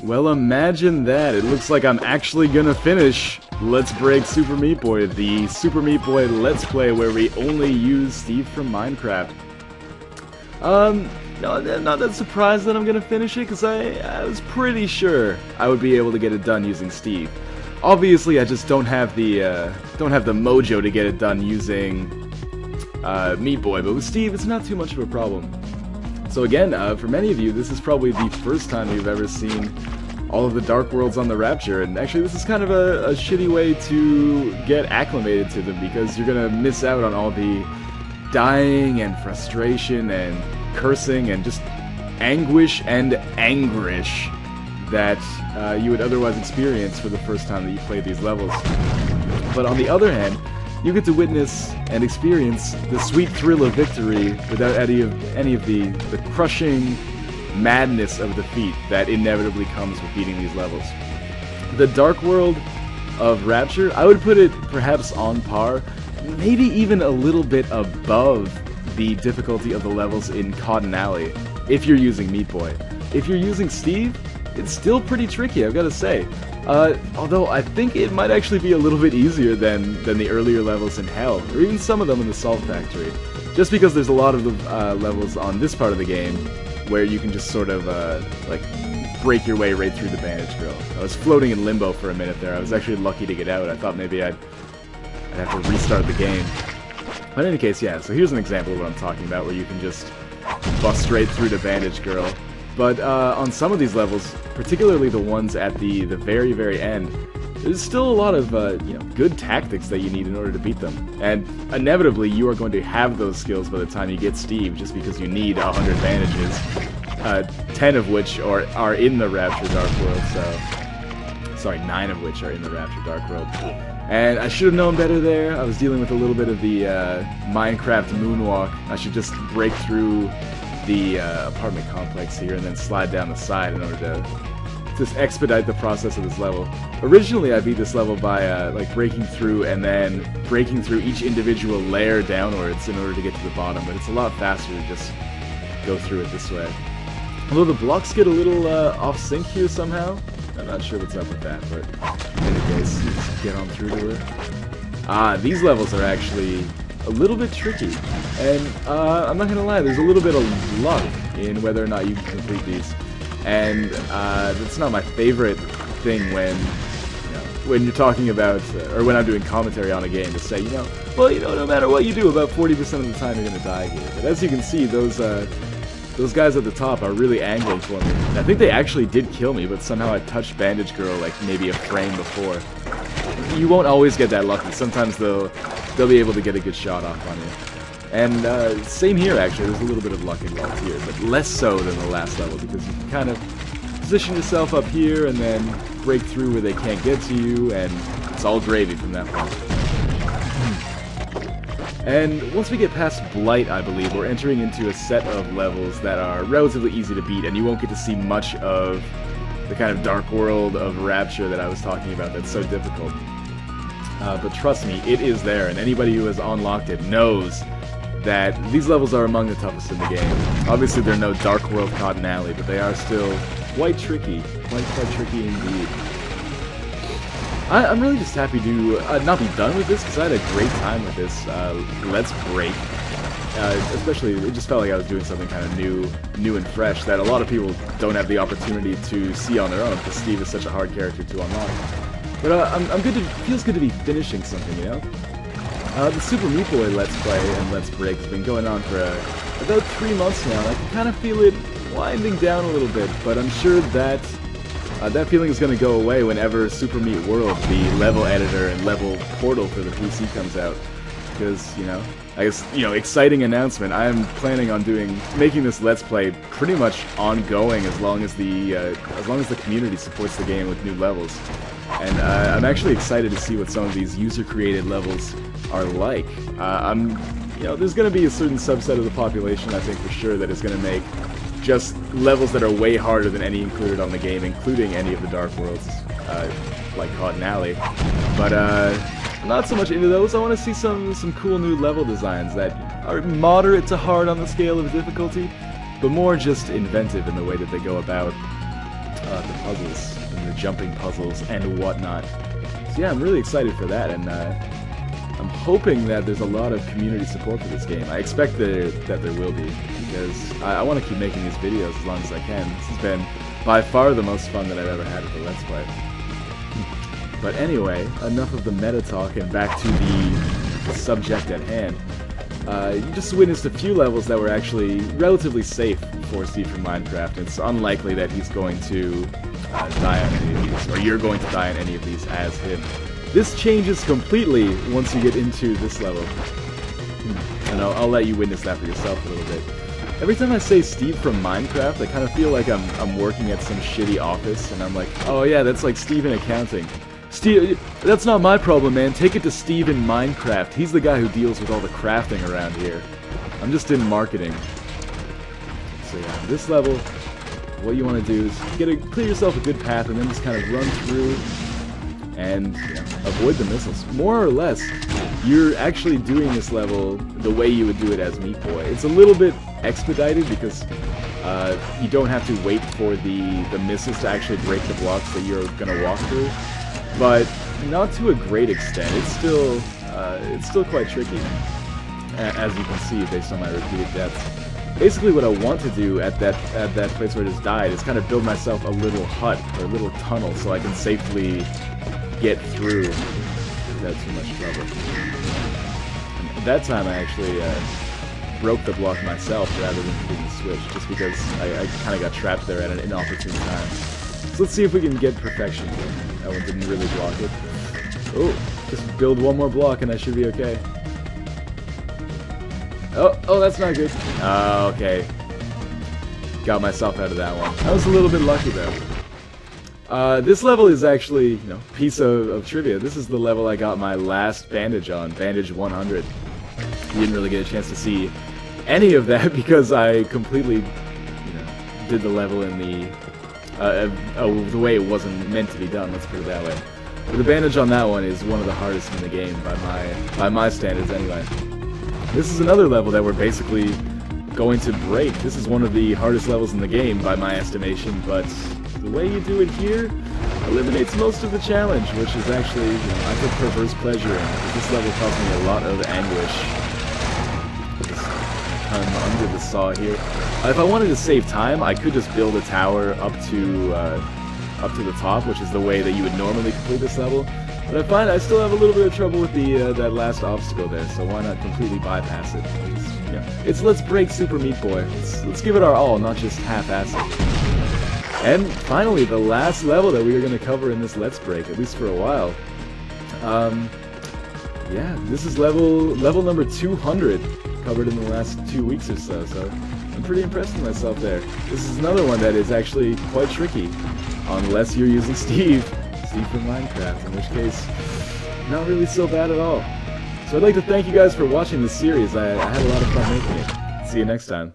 Well, imagine that. It looks like I'm actually gonna finish Let's Break Super Meat Boy, the Super Meat Boy Let's Play where we only use Steve from Minecraft. No, I'm not that surprised that I'm gonna finish it, because I was pretty sure I would be able to get it done using Steve. Obviously, I just don't have the mojo to get it done using Meat Boy, but with Steve, it's not too much of a problem. So again, for many of you, this is probably the first time you've ever seen all of the Dark Worlds on the Rapture, and actually this is kind of a shitty way to get acclimated to them, because you're gonna miss out on all the dying and frustration and cursing and just anguish and angrish that you would otherwise experience for the first time that you play these levels. But on the other hand, you get to witness and experience the sweet thrill of victory without any of the crushing madness of defeat that inevitably comes with beating these levels. The Dark World of Rapture, I would put it perhaps on par, maybe even a little bit above the difficulty of the levels in Cotton Alley, if you're using Meat Boy. If you're using Steve, it's still pretty tricky, I've got to say. Although I think it might actually be a little bit easier than the earlier levels in Hell, or even some of them in the Salt Factory. Just because there's a lot of the levels on this part of the game where you can just sort of, like, break your way right through the Bandage Girl. I was floating in limbo for a minute there. I was actually lucky to get out. I thought maybe I'd have to restart the game. But in any case, yeah, so here's an example of what I'm talking about, where you can just bust straight through the Bandage Girl. But on some of these levels, particularly the ones at the very, very end, there's still a lot of good tactics that you need in order to beat them. And inevitably, you are going to have those skills by the time you get Steve, just because you need 100 bandages, 10 of which are in the Rapture Dark World, so... Sorry, 9 of which are in the Rapture Dark World. And I should have known better there. I was dealing with a little bit of the Minecraft moonwalk. I should just break through the apartment complex here and then slide down the side in order to just expedite the process of this level. Originally I beat this level by like breaking through and then breaking through each individual layer downwards in order to get to the bottom, but it's a lot faster to just go through it this way. Although the blocks get a little off sync here somehow. I'm not sure what's up with that, but in any case, just get on through to it. These levels are actually a little bit tricky, and I'm not gonna lie, there's a little bit of luck in whether or not you can complete these, and that's not my favorite thing when you're talking about, or when I'm doing commentary on a game, to say, well, no matter what you do, about 40% of the time you're gonna die here. But as you can see, those guys at the top are really angling for me. And I think they actually did kill me, but somehow I touched Bandage Girl like maybe a frame before. You won't always get that lucky. Sometimes they'll be able to get a good shot off on you. And same here, actually. There's a little bit of luck involved here, but less so than the last level, because you can kind of position yourself up here and then break through where they can't get to you, and it's all gravy from that point. And once we get past Blight, I believe, we're entering into a set of levels that are relatively easy to beat, and you won't get to see much of the kind of Dark World of Rapture that I was talking about that's so difficult. But trust me, it is there, and anybody who has unlocked it knows that these levels are among the toughest in the game. Obviously, they're no Dark World Cotton Alley, but they are still quite tricky. Quite tricky indeed. I'm really just happy to not be done with this, because I had a great time with this Let's Break. Especially, it just felt like I was doing something kind of new and fresh that a lot of people don't have the opportunity to see on their own, because Steve is such a hard character to unlock. But I'm good. It feels good to be finishing something, The Super Meat Boy Let's Play and Let's Break has been going on for about 3 months now, and I can kind of feel it winding down a little bit, but I'm sure that that feeling is going to go away whenever Super Meat World, the level editor and level portal for the PC, comes out. Because, I guess, exciting announcement. I am planning on making this Let's Play pretty much ongoing as long as the community supports the game with new levels. And I'm actually excited to see what some of these user-created levels are like. There's going to be a certain subset of the population, I think for sure, that is going to make just levels that are way harder than any included on the game, including any of the Dark Worlds, like Cotton Alley. But not so much into those. I want to see some cool new level designs that are moderate to hard on the scale of difficulty, but more just inventive in the way that they go about the puzzles, and the jumping puzzles, and whatnot. So yeah, I'm really excited for that, and I'm hoping that there's a lot of community support for this game. I expect that there will be, because I want to keep making these videos as long as I can. This has been by far the most fun that I've ever had with a Let's Play. But anyway, enough of the meta talk and back to the subject at hand. You just witnessed a few levels that were actually relatively safe for Steve from Minecraft. It's unlikely that he's going to die on any of these, or you're going to die on any of these as him. This changes completely once you get into this level. And I'll let you witness that for yourself a little bit. Every time I say Steve from Minecraft, I kind of feel like I'm working at some shitty office, and I'm like, oh yeah, that's like Steve in accounting. Steve, that's not my problem, man. Take it to Steve in Minecraft. He's the guy who deals with all the crafting around here. I'm just in marketing. So yeah, this level, what you want to do is clear yourself a good path, and then just kind of run through and avoid the missiles. More or less, you're actually doing this level the way you would do it as Meat Boy. It's a little bit expedited because you don't have to wait for the missiles to actually break the blocks that you're going to walk through. But not to a great extent. It's still quite tricky, as you can see based on my repeated deaths. Basically, what I want to do at that place where I just died is kind of build myself a little hut or a little tunnel so I can safely get through without too much trouble. And that time, I actually broke the block myself rather than hitting the switch, just because I kind of got trapped there at an inopportune time. So let's see if we can get perfection here. That one didn't really block it. Oh, just build one more block and I should be okay. Oh, that's not good. Okay. Got myself out of that one. I was a little bit lucky though. This level is actually, piece of trivia. This is the level I got my last bandage on, bandage 100. You didn't really get a chance to see any of that because I completely, did the level in the way it wasn't meant to be done, let's put it that way. But the bandage on that one is one of the hardest in the game, by my standards anyway. This is another level that we're basically going to break. This is one of the hardest levels in the game, by my estimation, but the way you do it here eliminates most of the challenge, which is actually, I took perverse pleasure in, because this level caused me a lot of anguish. Just kind of under the saw here. If I wanted to save time, I could just build a tower up to the top, which is the way that you would normally complete this level. But I find I still have a little bit of trouble with that last obstacle there, so why not completely bypass it? It's Let's Break Super Meat Boy. Let's give it our all, not just half-ass it. And finally, the last level that we are going to cover in this Let's Break, at least for a while. Yeah, this is level number 200, covered in the last 2 weeks or so, so I'm pretty impressed with myself there. This is another one that is actually quite tricky, unless you're using Steve from Minecraft, in which case, not really so bad at all. So I'd like to thank you guys for watching this series. I had a lot of fun making it. See you next time.